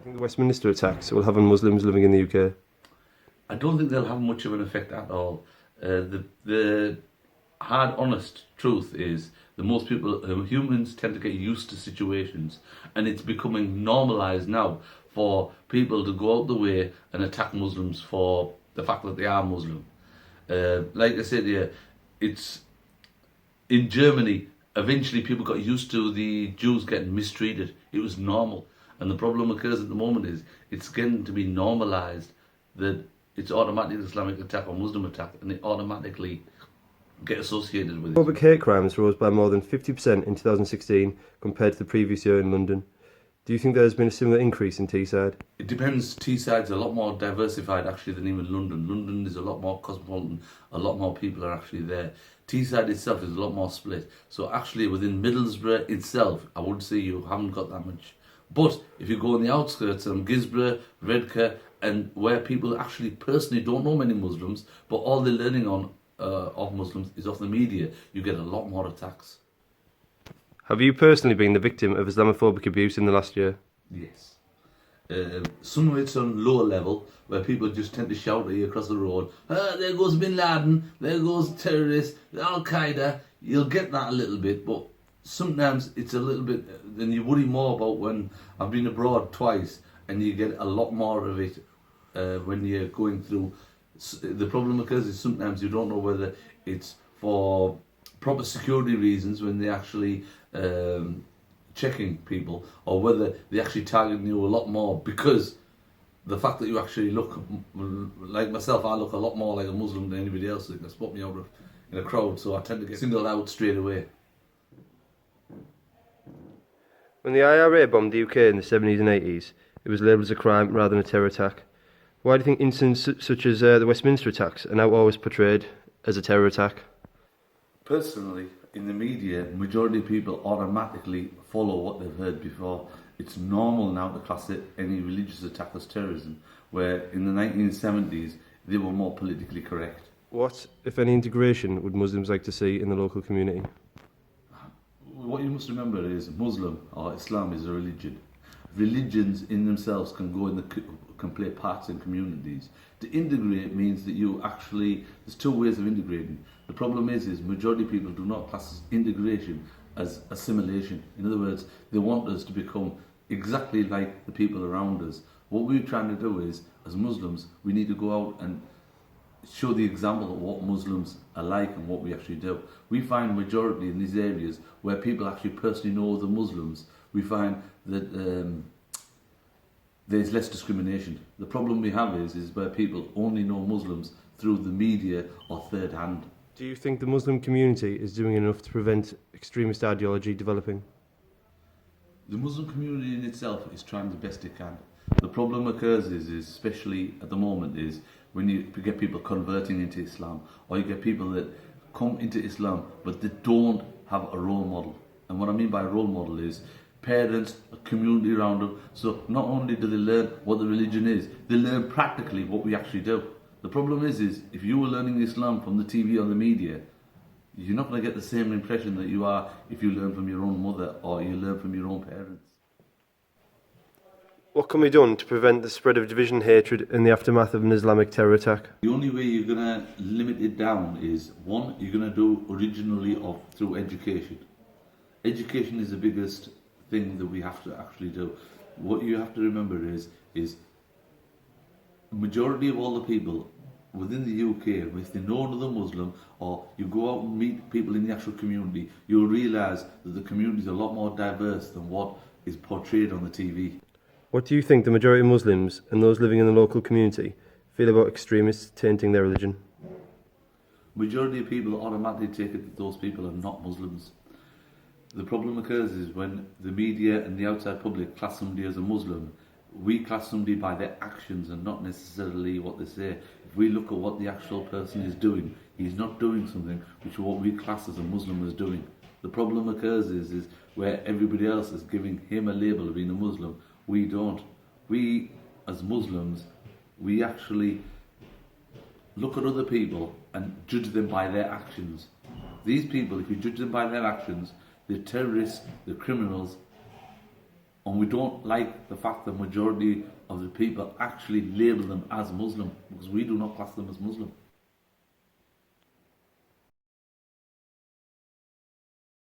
I think the Westminster attacks will have on Muslims living in the UK? I don't think they'll have much of an effect at all. The hard, honest truth is that most people, humans, tend to get used to situations, and it's becoming normalised now for people to go out the way and attack Muslims for the fact that they are Muslim. Like I said, yeah, it's in Germany. Eventually, people got used to the Jews getting mistreated. It was normal, and the problem occurs at the moment is it's getting to be normalised that it's automatic Islamic attack or Muslim attack, and it automatically get associated with it. Public hate crimes rose by more than 50% in 2016 compared to the previous year in London. Do you think there's been a similar increase in Teesside? It depends. Teesside's a lot more diversified actually than even London. London is a lot more cosmopolitan, a lot more people are actually there. Teesside itself is a lot more split. So actually within Middlesbrough itself, I would say you haven't got that much. But if you go on the outskirts, Gisborough, Redcar, and where people actually personally don't know many Muslims, but all they're learning on of Muslims is off the media, you get a lot more attacks. Have you personally been the victim of Islamophobic abuse in the last year? Yes. Some of it's on lower level, where people just tend to shout at you across the road, there goes Bin Laden, there goes terrorists, Al-Qaeda. You'll get that a little bit, but sometimes it's a little bit, then you worry more about when I've been abroad twice, and you get a lot more of it when you're going through. The problem occurs is sometimes you don't know whether it's for proper security reasons when they actually checking people, or whether they actually targeting you a lot more because the fact that you actually look like myself. I look a lot more like a Muslim than anybody else. They can spot me out in a crowd, so I tend to get singled out straight away. When the IRA bombed the UK in the 70s and 80s, it was labelled as a crime rather than a terror attack. Why do you think incidents such as the Westminster attacks are now always portrayed as a terror attack? Personally, in the media, majority of people automatically follow what they've heard before. It's normal now to class any religious attack as terrorism, where in the 1970s they were more politically correct. What, if any, integration would Muslims like to see in the local community? What you must remember is Muslim or Islam is a religion. Religions in themselves can play parts in communities. To integrate means that you actually, there's two ways of integrating. The problem is majority of people do not class integration as assimilation. In other words, they want us to become exactly like the people around us. What we're trying to do is, as Muslims, we need to go out and show the example of what Muslims are like and what we actually do. We find majority in these areas where people actually personally know the Muslims, we find that there's less discrimination. The problem we have is where people only know Muslims through the media or third hand. Do you think the Muslim community is doing enough to prevent extremist ideology developing? The Muslim community in itself is trying the best it can. The problem occurs is especially at the moment, is when you get people converting into Islam, or you get people that come into Islam but they don't have a role model. And what I mean by a role model is parents, a community around them. So not only do they learn what the religion is, they learn practically what we actually do. The problem is if you were learning Islam from the TV or the media, you're not going to get the same impression that you are if you learn from your own mother or you learn from your own parents. What can be done to prevent the spread of division and hatred in the aftermath of an Islamic terror attack? The only way you're going to limit it down is, one, you're going to do originally or through education. Education is the biggest thing that we have to actually do. What you have to remember is the majority of all the people within the UK, if they know another Muslim, or you go out and meet people in the actual community, you'll realise that the community is a lot more diverse than what is portrayed on the TV. What do you think the majority of Muslims and those living in the local community feel about extremists tainting their religion? Majority of people automatically take it that those people are not Muslims. The problem occurs is when the media and the outside public class somebody as a Muslim, we class somebody by their actions and not necessarily what they say. If we look at what the actual person is doing, he's not doing something which what we class as a Muslim is doing. The problem occurs is where everybody else is giving him a label of being a Muslim, we don't. We, as Muslims, we actually look at other people and judge them by their actions. These people, if you judge them by their actions, they're terrorists, they're criminals, And we don't like the fact that the majority of the people actually label them as Muslim, because we do not class them as Muslim.